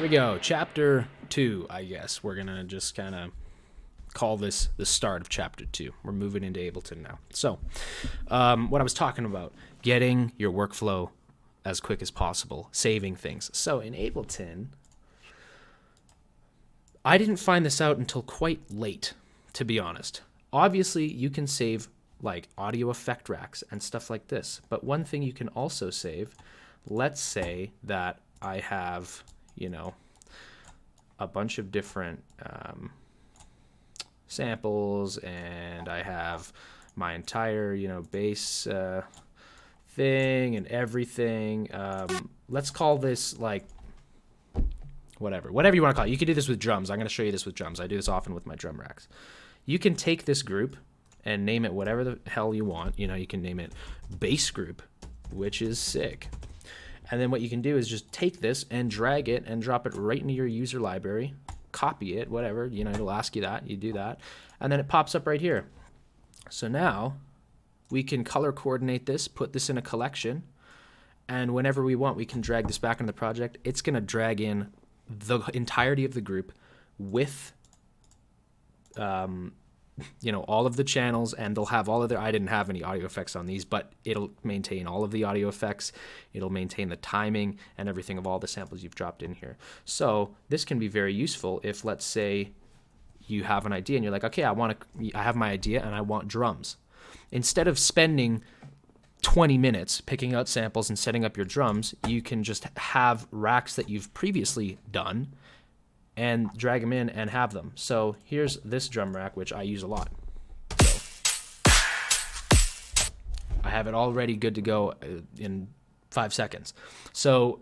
we go. Chapter 2, I guess. We're going to just kind of call this the start of Chapter 2. We're moving into Ableton now. So, what I was talking about, getting your workflow as quick as possible, saving things. So, in Ableton, I didn't find this out until quite late, to be honest. Obviously, you can save like audio effect racks and stuff like this. But one thing you can also save, let's say that I have, a bunch of different samples, and I have my entire, bass thing and everything. Let's call this like whatever you want to call it. You can do this with drums. I'm going to show you this with drums. I do this often with my drum racks. You can take this group and name it whatever the hell you want. You can name it bass group, which is sick. And then what you can do is just take this and drag it and drop it right into your user library, copy it, whatever, it'll ask you that, you do that, and then it pops up right here. So now we can color coordinate this, put this in a collection, and whenever we want, we can drag this back into the project. It's going to drag in the entirety of the group with all of the channels, and they'll have all of their, I didn't have any audio effects on these, but it'll maintain all of the audio effects. It'll maintain the timing and everything of all the samples you've dropped in here. So this can be very useful if, let's say, you have an idea and you're like, okay, I have my idea and I want drums. Instead of spending 20 minutes picking out samples and setting up your drums, you can just have racks that you've previously done and drag them in and have them. So here's this drum rack, which I use a lot. So I have it already good to go in 5 seconds. So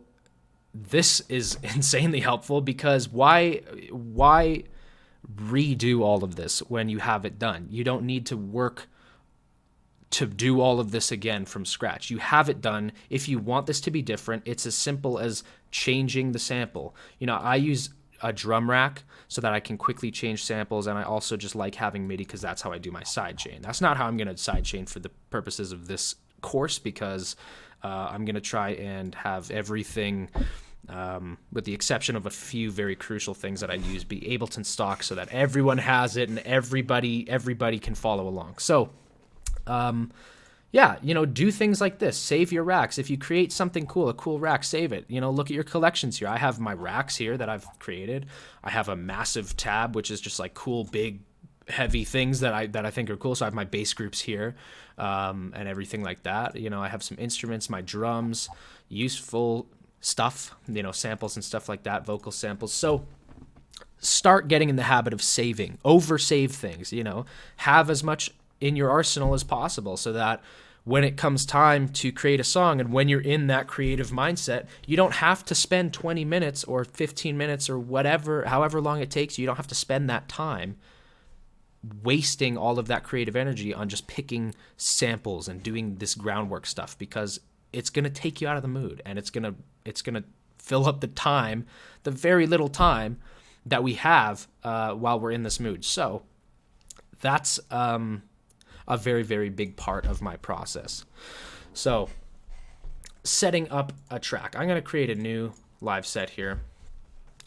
this is insanely helpful, because why redo all of this when you have it done? You don't need to work to do all of this again from scratch. You have it done. If you want this to be different, it's as simple as changing the sample. I use a drum rack so that I can quickly change samples, and I also just like having MIDI because that's how I do my sidechain. That's not how I'm going to sidechain for the purposes of this course, because I'm going to try and have everything, with the exception of a few very crucial things that I use, be Ableton stock so that everyone has it and everybody can follow along. So do things like this. Save your racks. If you create something cool, a cool rack, save it. Look at your collections here. I have my racks here that I've created. I have a massive tab, which is just like cool, big, heavy things that I think are cool. So I have my bass groups here, and everything like that. I have some instruments, my drums, useful stuff, samples and stuff like that, vocal samples. So start getting in the habit of saving, over-save things, have as much in your arsenal as possible, so that when it comes time to create a song, and when you're in that creative mindset, you don't have to spend 20 minutes or 15 minutes or whatever, however long it takes. You don't have to spend that time wasting all of that creative energy on just picking samples and doing this groundwork stuff, because it's going to take you out of the mood, and it's going to fill up the time, the very little time that we have while we're in this mood. So that's a very, very big part of my process. So setting up a track. I'm going to create a new live set here,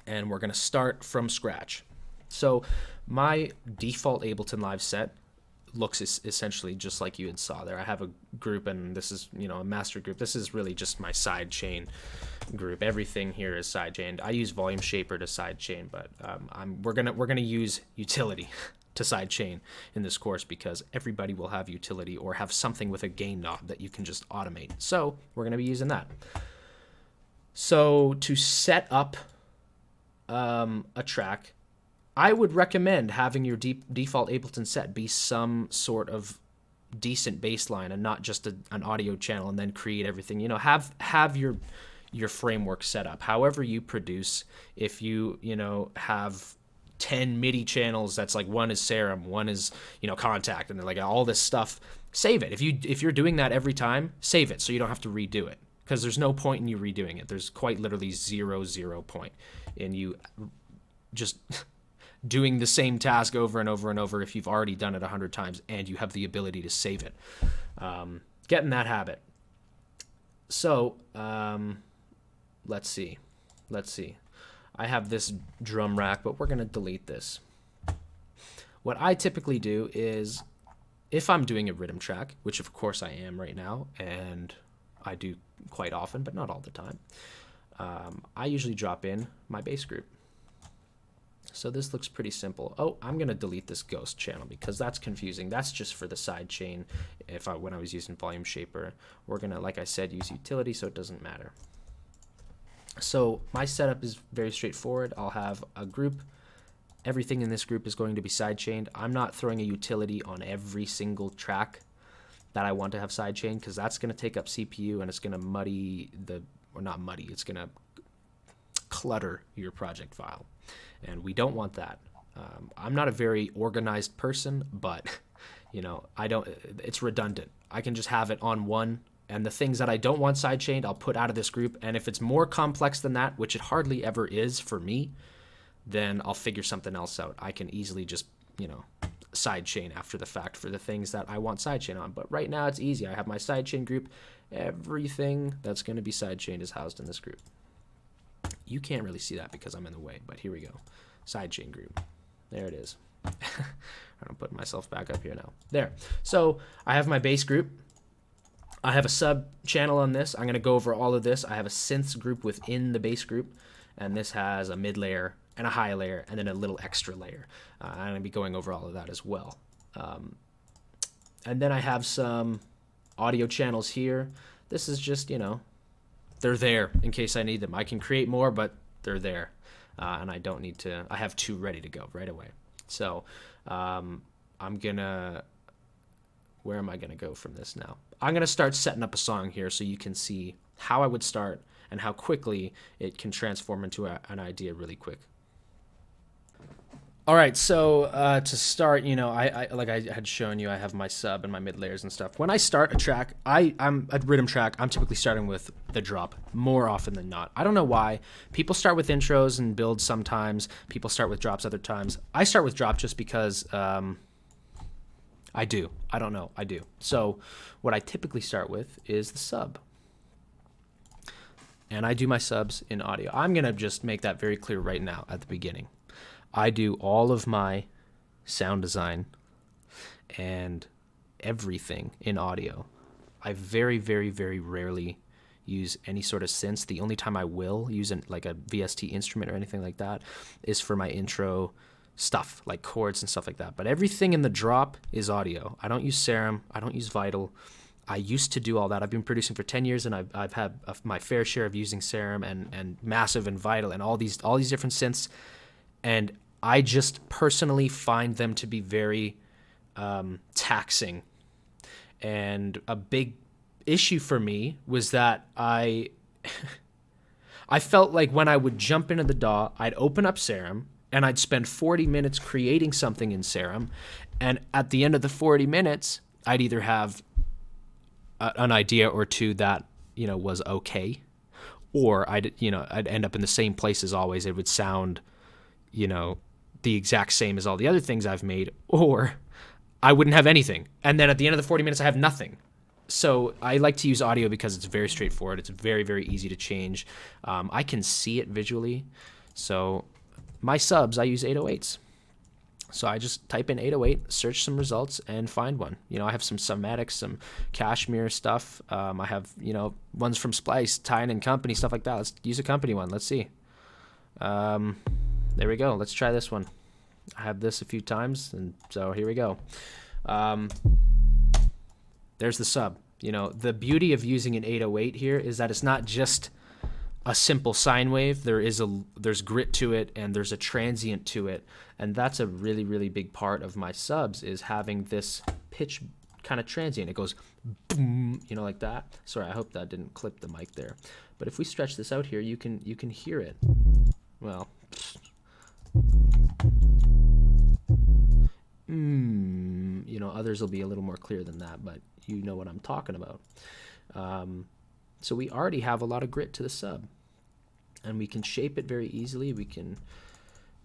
and we're going to start from scratch. So my default Ableton live set looks essentially just like you had saw there. I have a group, and this is, a master group. This is really just my side chain group. Everything here is side chained. I use Volume Shaper to side chain, but we're gonna use utility to sidechain in this course, because everybody will have utility or have something with a gain knob that you can just automate. So we're going to be using that. So to set up a track, I would recommend having your default Ableton set be some sort of decent bass line, and not just an audio channel and then create everything. Have your framework set up however you produce. If you have 10 MIDI channels, that's like one is Serum, one is Contact, and they're like all this stuff, save it. If you're doing that every time, save it so you don't have to redo it, because there's no point in you redoing it. There's quite literally zero point in you just doing the same task over and over and over if you've already done it 100 times and you have the ability to save it. Get in that habit. So let's see. I have this drum rack, but we're going to delete this. What I typically do is, if I'm doing a rhythm track, which of course I am right now, and I do quite often, but not all the time, I usually drop in my bass group. So this looks pretty simple. Oh, I'm going to delete this ghost channel because that's confusing. That's just for the side chain when I was using Volume Shaper. We're going to, like I said, use utility, so it doesn't matter. So my setup is very straightforward. I'll have a group. Everything in this group is going to be sidechained. I'm not throwing a utility on every single track that I want to have sidechained because that's going to take up CPU and it's going to muddy it's going to clutter your project file. And we don't want that. I'm not a very organized person, but it's redundant. I can just have it on one, and the things that I don't want sidechained, I'll put out of this group. And if it's more complex than that, which it hardly ever is for me, then I'll figure something else out. I can easily just, sidechain after the fact for the things that I want sidechain on. But right now it's easy. I have my sidechain group. Everything that's going to be sidechained is housed in this group. You can't really see that because I'm in the way, but here we go. Sidechain group. There it is. I'm putting myself back up here now. There. So I have my bass group. I have a sub channel on this. I'm going to go over all of this. I have a synths group within the bass group, and this has a mid layer and a high layer and then a little extra layer. I'm going to be going over all of that as well. And then I have some audio channels here. This is just, they're there in case I need them. I can create more, but they're there. And I don't need to, I have 2 ready to go right away. So I'm going to, where am I going to go from this now? I'm going to start setting up a song here so you can see how I would start and how quickly it can transform into an idea really quick. All right, so to start, I like I had shown you, I have my sub and my mid layers and stuff. When I start a track, I'm a rhythm track. I'm typically starting with the drop more often than not. I don't know why. People start with intros and builds sometimes. People start with drops other times. I start with drop just because I do. I don't know. I do. So what I typically start with is the sub. And I do my subs in audio. I'm going to just make that very clear right now at the beginning. I do all of my sound design and everything in audio. I very, very, very rarely use any sort of synths. The only time I will use like a VST instrument or anything like that is for my intro stuff, like chords and stuff like that. But everything in the drop is audio. I don't use Serum. I don't use Vital. I used to do all that. I've been producing for 10 years, and I've had my fair share of using Serum and Massive and Vital and all these different synths. And I just personally find them to be very taxing. And a big issue for me was that I felt like when I would jump into the DAW, I'd open up Serum, and I'd spend 40 minutes creating something in Serum. And at the end of the 40 minutes, I'd either have an idea or two that, was okay, or I'd end up in the same place as always. It would sound, the exact same as all the other things I've made, or I wouldn't have anything. And then at the end of the 40 minutes, I have nothing. So I like to use audio because it's very straightforward. It's very, very easy to change. I can see it visually. So my subs, I use 808s. So I just type in 808, search some results, and find one. I have some Somatics, some Cashmere stuff. I have, ones from Splice, Tyne and Company, stuff like that. Let's use a company one. Let's see. There we go. Let's try this one. I have this a few times, and so here we go. There's the sub. The beauty of using an 808 here is that it's not just a simple sine wave. There's grit to it, and there's a transient to it, and that's a really, really big part of my subs, is having this pitch kind of transient. It goes boom, like that. Sorry, I hope that didn't clip the mic there. But if we stretch this out here, you can hear it. Well, others will be a little more clear than that, but you know what I'm talking about. So we already have a lot of grit to the sub, and we can shape it very easily. We can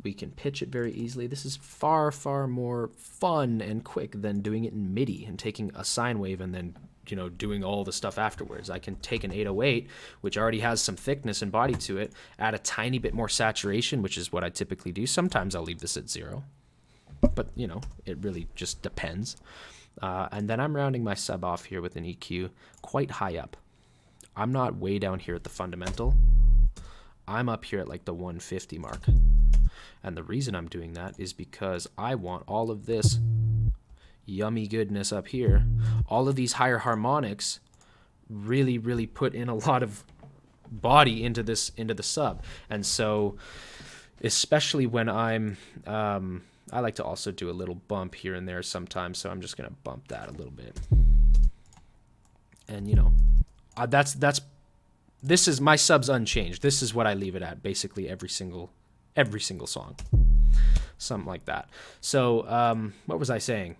We can pitch it very easily. This is far, far more fun and quick than doing it in MIDI and taking a sine wave and then, doing all the stuff afterwards. I can take an 808, which already has some thickness and body to it, add a tiny bit more saturation, which is what I typically do. Sometimes I'll leave this at 0, but, it really just depends. And then I'm rounding my sub off here with an EQ quite high up. I'm not way down here at the fundamental. I'm up here at like the 150 mark. And the reason I'm doing that is because I want all of this yummy goodness up here, all of these higher harmonics really, really put in a lot of body into the sub. And so especially when I like to also do a little bump here and there sometimes, so I'm just going to bump that a little bit. And this is my sub's unchanged. This is what I leave it at basically every single song, something like that. So what was I saying?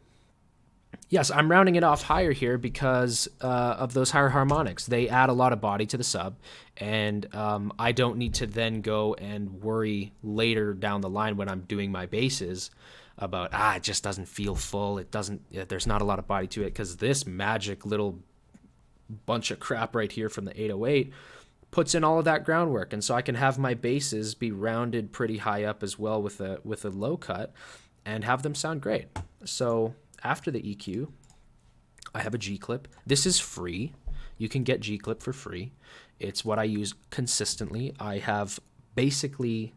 Yes, I'm rounding it off higher here because of those higher harmonics. They add a lot of body to the sub, and I don't need to then go and worry later down the line when I'm doing my basses about, it just doesn't feel full. There's not a lot of body to it, because this magic little bunch of crap right here from the 808 puts in all of that groundwork. And so I can have my basses be rounded pretty high up as well with a low cut and have them sound great. So after the EQ, I have a G-clip. This is free. You can get G-clip for free. It's what I use consistently. I have basically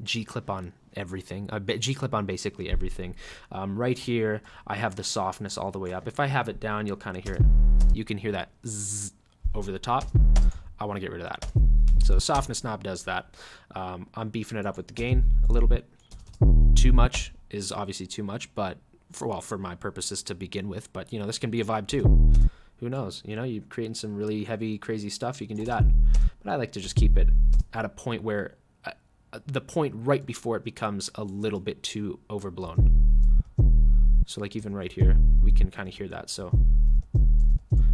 G-clip on everything. G-clip on basically everything. Right here, I have the softness all the way up. If I have it down, you'll kind of hear it. You can hear that zzz over the top. I want to get rid of that. So the softness knob does that. I'm beefing it up with the gain a little bit. Too much is obviously too much, but for my purposes to begin with. But this can be a vibe too. Who knows? You're creating some really heavy, crazy stuff. You can do that. But I like to just keep it at a point where the point right before it becomes a little bit too overblown. So like even right here, we can kind of hear that. So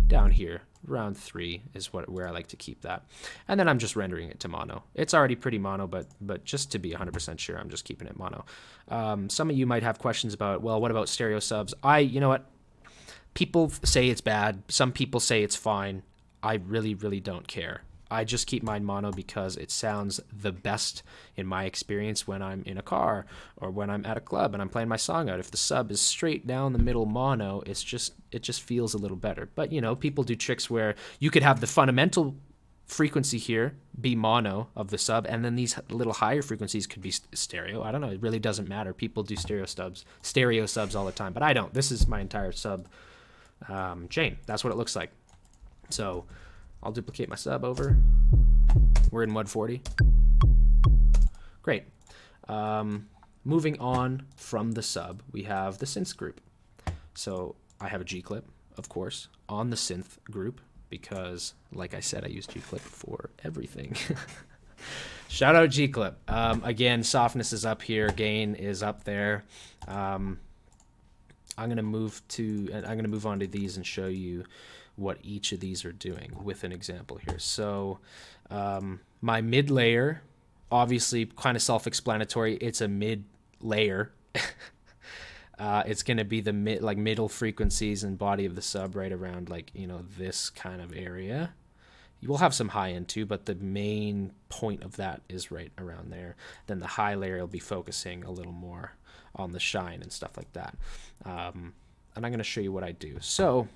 down here, round 3 is where I like to keep that. And then I'm just rendering it to mono. It's already pretty mono, but just to be 100% sure, I'm just keeping it mono. Some of you might have questions about, well, what about stereo subs? You know what? People say it's bad. Some people say it's fine. I really, really don't care. I just keep mine mono because it sounds the best in my experience when I'm in a car or when I'm at a club and I'm playing my song out. If the sub is straight down the middle mono, it just feels a little better. But people do tricks where you could have the fundamental frequency here be mono of the sub, and then these little higher frequencies could be stereo. I don't know. It really doesn't matter. People do stereo subs all the time, but I don't. This is my entire sub chain. That's what it looks like. So I'll duplicate my sub over. We're in 140. Great. Moving on from the sub, we have the synths group. So I have a G-clip, of course, on the synth group because, like I said, I use G-clip for everything. Shout out G-clip. Again, softness is up here. Gain is up there. I'm gonna move on to these and show you what each of these are doing with an example here. So my mid layer, obviously kind of self-explanatory. It's a mid layer. It's going to be the middle frequencies and body of the sub right around this kind of area. You will have some high end too, but the main point of that is right around there. Then the high layer will be focusing a little more on the shine and stuff like that. And I'm going to show you what I do. So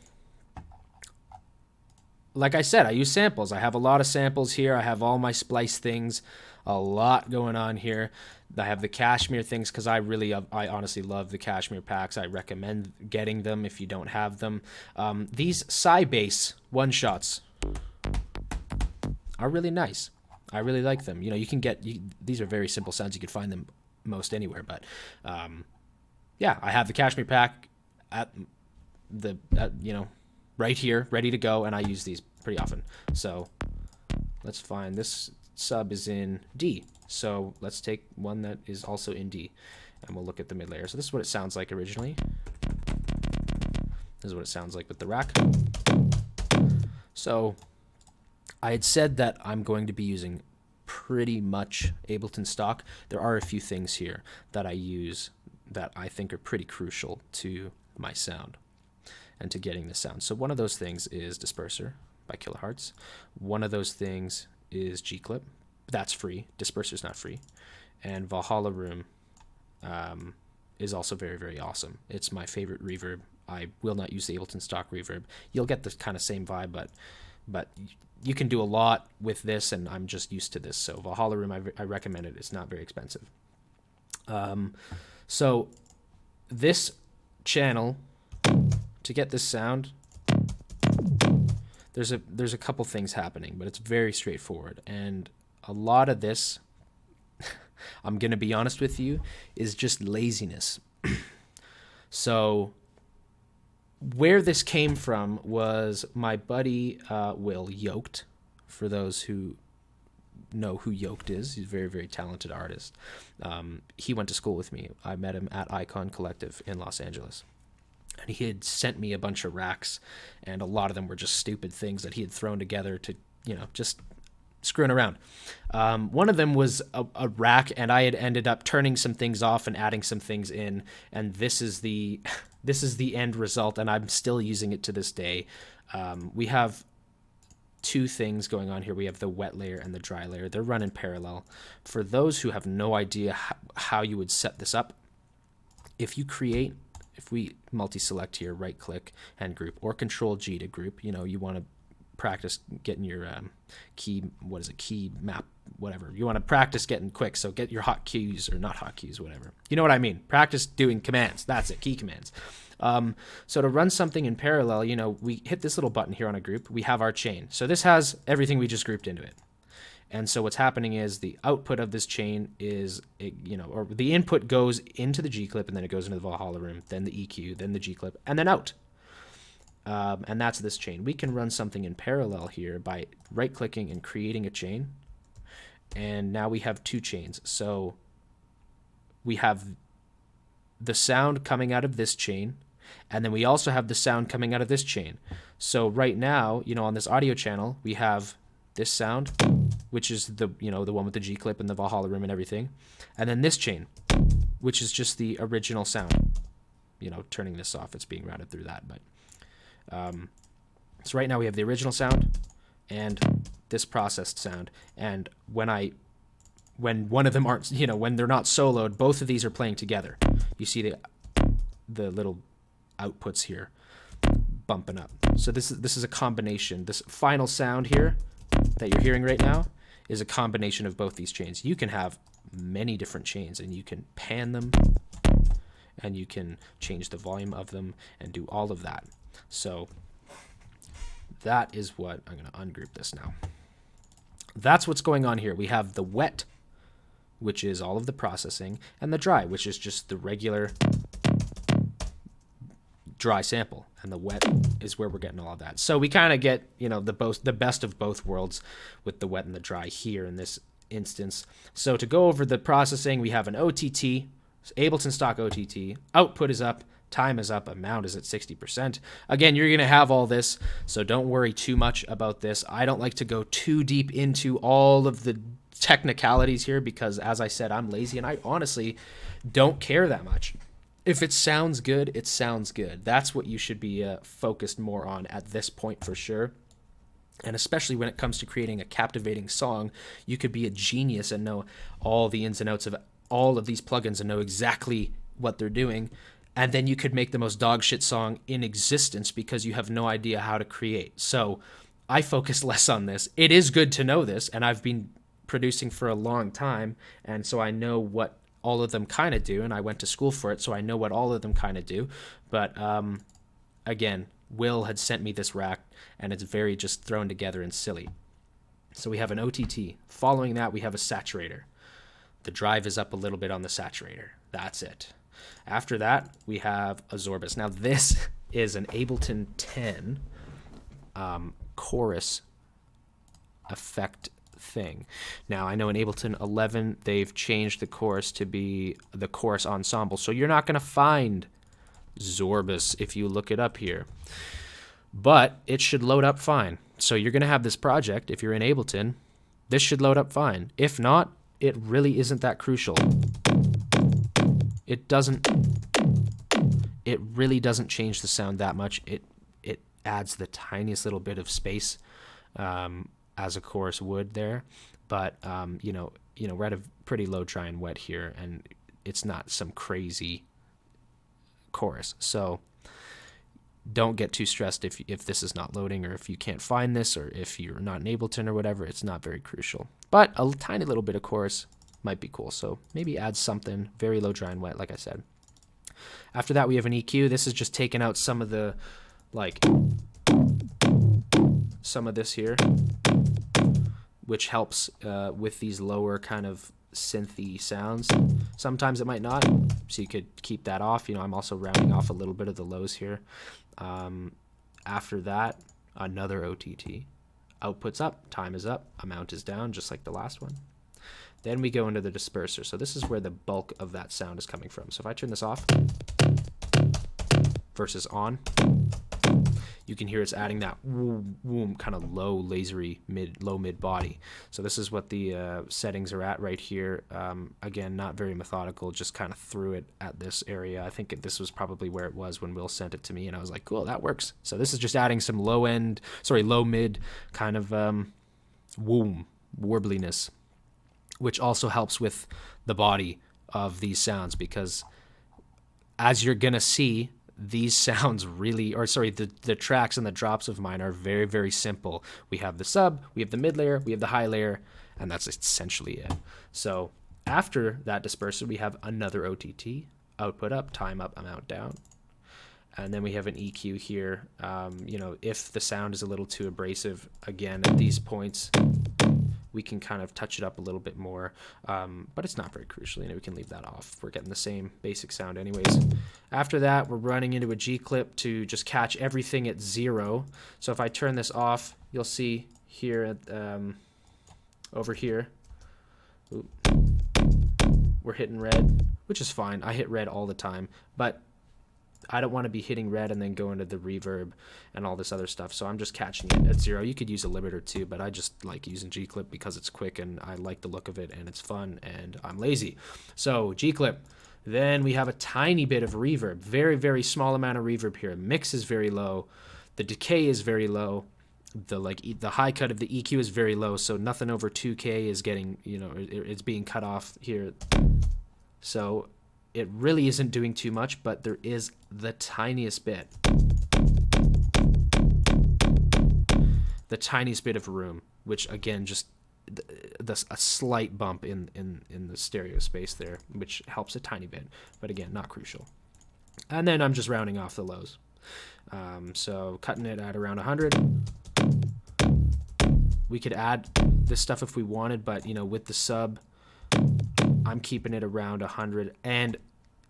like I said, I use samples. I have a lot of samples here. I have all my splice things, a lot going on here. I have the Cashmere things because I honestly love the Cashmere packs. I recommend getting them if you don't have them. These Sybase one-shots are really nice. I really like them. You can get, these are very simple sounds. You could find them most anywhere. But yeah, I have the Cashmere pack right here, ready to go, and I use these pretty often. So let's find this sub is in D. So let's take one that is also in D, and we'll look at the mid layer. So this is what it sounds like originally. This is what it sounds like with the rack. So I had said that I'm going to be using pretty much Ableton stock. There are a few things here that I use that I think are pretty crucial to my sound and to getting the sound. So one of those things is Disperser by Kilohertz. One of those things is G-Clip. That's free. Disperser's not free. And Valhalla Room is also very, very awesome. It's my favorite reverb. I will not use the Ableton stock reverb. You'll get the kind of same vibe, but you can do a lot with this, and I'm just used to this. So Valhalla Room, I recommend it. It's not very expensive. So this channel, to get this sound, there's a couple things happening, but it's very straightforward. And a lot of this, I'm going to be honest with you, is just laziness. So where this came from was my buddy Will Yoked. For those who know who Yoked is, he's a very, very talented artist. He went to school with me. I met him at Icon Collective in Los Angeles. And he had sent me a bunch of racks, and a lot of them were just stupid things that he had thrown together to, just screwing around. One of them was a rack, and I had ended up turning some things off and adding some things in, and this is the end result, and I'm still using it to this day. We have two things going on here. We have the wet layer and the dry layer. They're run in parallel. For those who have no idea how you would set this up, if we multi-select here, right-click and group, or Control-G to group, you want to practice getting your key map, whatever. You want to practice getting quick, so get your hotkeys, or not hotkeys, whatever. You know what I mean? Practice doing commands. That's it, key commands. So to run something in parallel, we hit this little button here on a group. We have our chain. So this has everything we just grouped into it. And so what's happening is the output of this chain is, or the input goes into the G-Clip, and then it goes into the Valhalla Room, then the EQ, then the G-Clip, and then out. And that's this chain. We can run something in parallel here by right-clicking and creating a chain. And now we have two chains. So we have the sound coming out of this chain, and then we also have the sound coming out of this chain. So right now, on this audio channel, we have this sound, which is the one with the G-Clip and the Valhalla Room and everything. And then this chain, which is just the original sound. Turning this off, it's being routed through that. But so right now we have the original sound and this processed sound. And when one of them aren't, when they're not soloed, both of these are playing together. You see the little outputs here bumping up. So this is a combination. This final sound here that you're hearing right now is a combination of both these chains. You can have many different chains, and you can pan them, and you can change the volume of them and do all of that. So that is what I'm going to ungroup this now. That's what's going on here. We have the wet, which is all of the processing, and the dry, which is just the regular dry sample, and the wet is where we're getting all of that. So we kind of get, the best of both worlds with the wet and the dry here in this instance. So to go over the processing, we have an OTT, Ableton stock OTT. Output is up, time is up, amount is at 60%. Again, you're going to have all this, so don't worry too much about this. I don't like to go too deep into all of the technicalities here because, as I said, I'm lazy, and I honestly don't care that much. If it sounds good, it sounds good. That's what you should be focused more on at this point for sure. And especially when it comes to creating a captivating song, you could be a genius and know all the ins and outs of all of these plugins and know exactly what they're doing. And then you could make the most dog shit song in existence because you have no idea how to create. So I focus less on this. It is good to know this, and I've been producing for a long time, and so I know what all of them kind of do, and I went to school for it, so I know what all of them kind of do. But again, Will had sent me this rack, and it's very just thrown together and silly. So we have an OTT. Following that, we have a saturator. The drive is up a little bit on the saturator. That's it. After that, we have a Zorbus. Now this is an Ableton 10 chorus effect thing. Now, I know in Ableton 11, they've changed the chorus to be the chorus ensemble, so you're not going to find Zorbus if you look it up here. But it should load up fine. So you're going to have this project, if you're in Ableton, this should load up fine. If not, it really isn't that crucial. It really doesn't change the sound that much. It adds the tiniest little bit of space as a chorus would there, but you know, we're at a pretty low dry and wet here, and it's not some crazy chorus. So don't get too stressed if this is not loading, or if you can't find this, or if you're not in Ableton or whatever. It's not very crucial, but a tiny little bit of chorus might be cool. So maybe add something. Very low dry and wet, like I said. After that, we have an EQ. This is just taking out some of the, like, some of this here, which helps with these lower kind of synthy sounds. Sometimes it might not, so you could keep that off. You know, I'm also rounding off a little bit of the lows here. After that, another OTT. Output's up, time is up, amount is down, just like the last one. Then we go into the disperser. So this is where the bulk of that sound is coming from. So if I turn this off versus on, you can hear it's adding that whoom, whoom, kind of low, lasery, low mid body. So this is what the settings are at right here. Again, not very methodical, just kind of threw it at this area. I think this was probably where it was when Will sent it to me, and I was like, cool, that works. So this is just adding some low mid kind of whoom, warbliness, which also helps with the body of these sounds, because as you're gonna see, these sounds really, the tracks and the drops of mine are very, very simple. We have the sub, we have the mid layer, we have the high layer, and that's essentially it. So after that disperser, we have another OTT, output up, time up, amount down. And then we have an EQ here. You know, if the sound is a little too abrasive, again, at these points, we can kind of touch it up a little bit more, but it's not very crucial. You know, we can leave that off. We're getting the same basic sound anyways. After that, we're running into a G clip to just catch everything at 0. So if I turn this off, you'll see here at over here, we're hitting red, which is fine. I hit red all the time, but I don't want to be hitting red and then go into the reverb and all this other stuff. So I'm just catching it at 0. You could use a limiter too, but I just like using G-Clip because it's quick and I like the look of it and it's fun and I'm lazy. So G-Clip. Then we have a tiny bit of reverb, very, very small amount of reverb here. Mix is very low. The decay is very low. The high cut of the EQ is very low. So nothing over 2K is getting, you know, it's being cut off here. So it really isn't doing too much, but there is the tiniest bit. The tiniest bit of room, which again, just a slight bump in the stereo space there, which helps a tiny bit, but again, not crucial. And then I'm just rounding off the lows. So cutting it at around 100. We could add this stuff if we wanted, but you know, with the sub, I'm keeping it around 100. And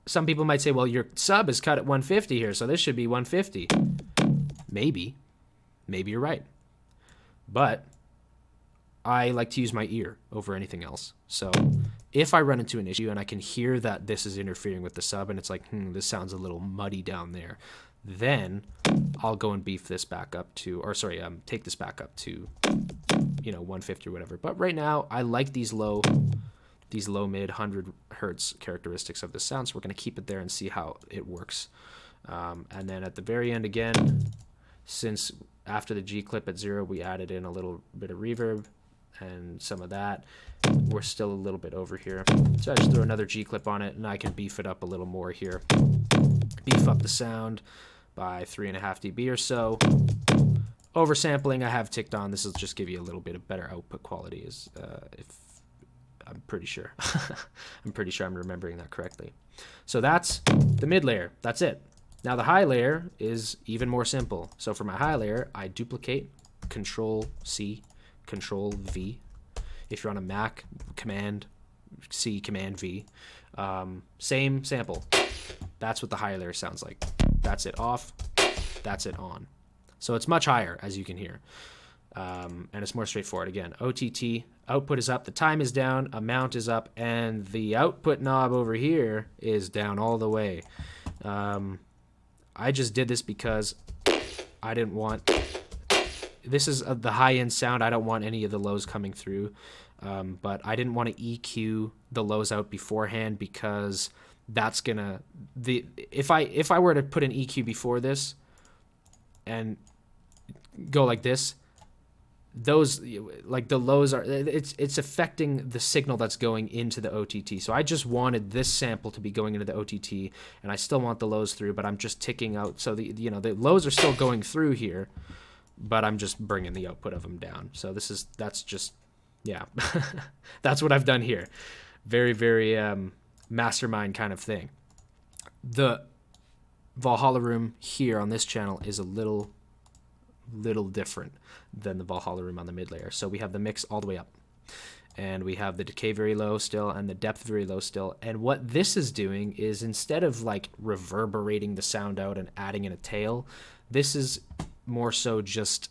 some people might say, well, your sub is cut at 150 here, so this should be 150. Maybe you're right. But I like to use my ear over anything else. So if I run into an issue and I can hear that this is interfering with the sub and it's like, this sounds a little muddy down there, then I'll go and beef this back up to, take this back up to, 150 or whatever. But right now, I like these low mid 100 hertz characteristics of the sound, so we're going to keep it there and see how it works. And then at the very end again, since after the G clip at 0 we added in a little bit of reverb and some of that, we're still a little bit over here, so I just throw another G clip on it and I can beef it up a little more here, beef up the sound by 3.5 dB or so. Oversampling I have ticked on. This will just give you a little bit of better output quality, if I'm pretty sure. I'm pretty sure I'm remembering that correctly. So that's the mid layer. That's it. Now the high layer is even more simple. So for my high layer, I duplicate, Control C, Control V. If you're on a Mac, Command C, Command V. Same sample. That's what the high layer sounds like. That's it off. That's it on. So it's much higher, as you can hear. And it's more straightforward. Again, OTT, output is up, the time is down, amount is up, and the output knob over here is down all the way. I just did this because I didn't want this is the high end sound. I don't want any of the lows coming through, but I didn't want to EQ the lows out beforehand because that's gonna if I were to put an EQ before this and go like this, those like the lows are it's affecting the signal that's going into the OTT. So I just wanted this sample to be going into the OTT, and I still want the lows through, but I'm just ticking out. So the the lows are still going through here, but I'm just bringing the output of them down. So that's just yeah, that's what I've done here. Very, very mastermind kind of thing. The Valhalla room here on this channel is a little different than the Valhalla room on the mid layer. So we have the mix all the way up, and we have the decay very low still and the depth very low still. And what this is doing is, instead of like reverberating the sound out and adding in a tail, this is more so just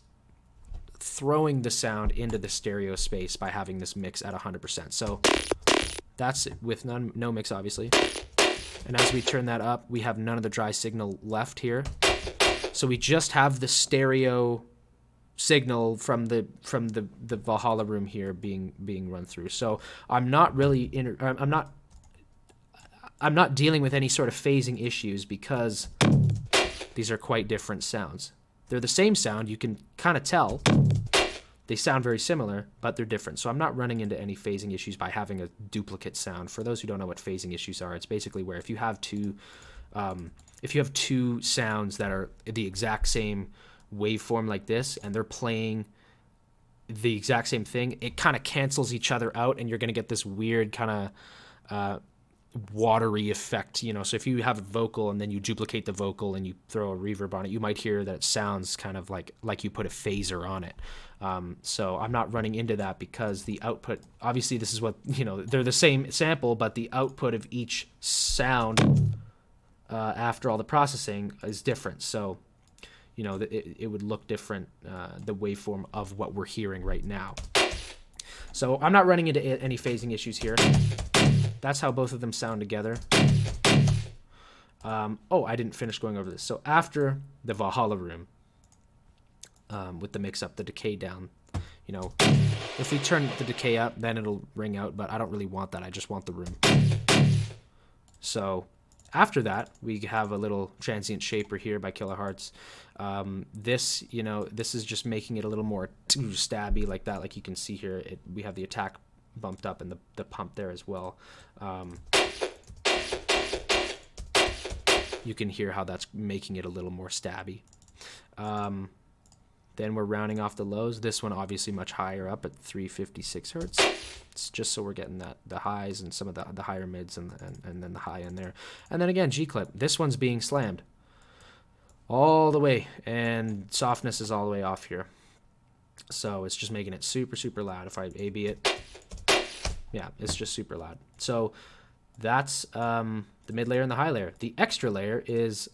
throwing the sound into the stereo space by having this mix at 100%. So that's it with no mix, obviously. And as we turn that up, we have none of the dry signal left here. So we just have the stereo signal from the Valhalla room here being run through. So I'm not really I'm not dealing with any sort of phasing issues because these are quite different sounds. They're the same sound, you can kind of tell. They sound very similar, but they're different. So I'm not running into any phasing issues by having a duplicate sound. For those who don't know what phasing issues are, it's basically where if you have two sounds that are the exact same waveform like this, and they're playing the exact same thing, it kind of cancels each other out, and you're going to get this weird kind of watery effect, you know. So if you have a vocal and then you duplicate the vocal and you throw a reverb on it, you might hear that it sounds kind of like you put a phaser on it. So I'm not running into that because the output, obviously this is what, you know, they're the same sample, but the output of each sound after all the processing is different. So, you know, it would look different, the waveform of what we're hearing right now. So I'm not running into any phasing issues here. That's how both of them sound together. Oh, I didn't finish going over this. So after the Valhalla room, with the mix up, the decay down, you know, if we turn the decay up, then it'll ring out, but I don't really want that. I just want the room. So after that, we have a little transient shaper here by Kilohertz. This, you know, this is just making it a little more stabby like that. Like you can see here, we have the attack bumped up and the pump there as well. You can hear how that's making it a little more stabby. Then we're rounding off the lows. This one obviously much higher up at 356 hertz. It's just so we're getting the highs and some of the higher mids and then the high end there. And then again, G-clip. This one's being slammed all the way, and softness is all the way off here. So it's just making it super, super loud. If I A-B it, yeah, it's just super loud. So that's the mid layer and the high layer. The extra layer is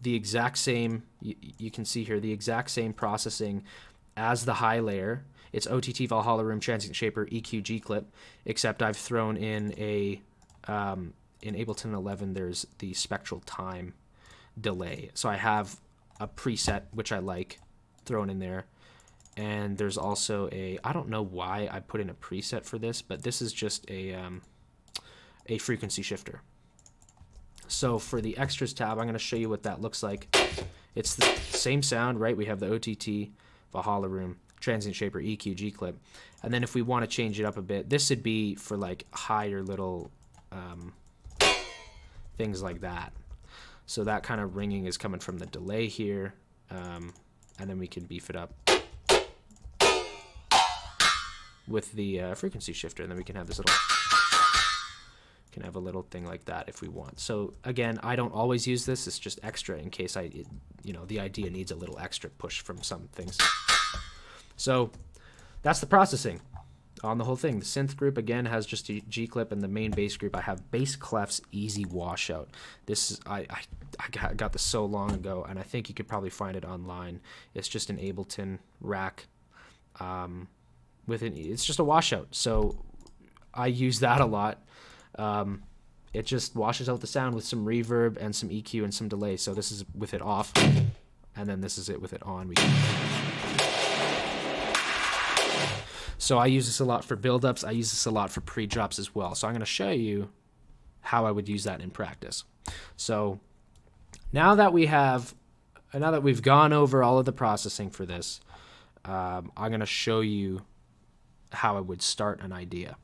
the exact same, you can see here, the exact same processing as the high layer. It's OTT Valhalla room, transient shaper, EQ, G-clip, except I've thrown in in Ableton 11, there's the spectral time delay. So I have a preset, which I like, thrown in there. And there's also I don't know why I put in a preset for this, but this is just a frequency shifter. So for the extras tab, I'm going to show you what that looks like. It's the same sound, right? We have the OTT, Valhalla room, transient shaper, EQ, G-clip. And then if we want to change it up a bit, this would be for like higher little things like that. So that kind of ringing is coming from the delay here. And then we can beef it up with the frequency shifter, and then we can have this little, can have a little thing like that if we want. So again, I don't always use this. It's just extra in case the idea needs a little extra push from some things. So that's the processing on the whole thing. The synth group again has just a G-clip, and the main bass group I have bass clefs easy washout. This is I got this so long ago, and I think you could probably find it online. It's just an Ableton rack. It's just a washout, so I use that a lot. It just washes out the sound with some reverb and some EQ and some delay. So this is with it off, and then this is it with it on. So I use this a lot for buildups. I use this a lot for pre-drops as well. So I'm going to show you how I would use that in practice. So now that we've gone over all of the processing for this, I'm going to show you how I would start an idea.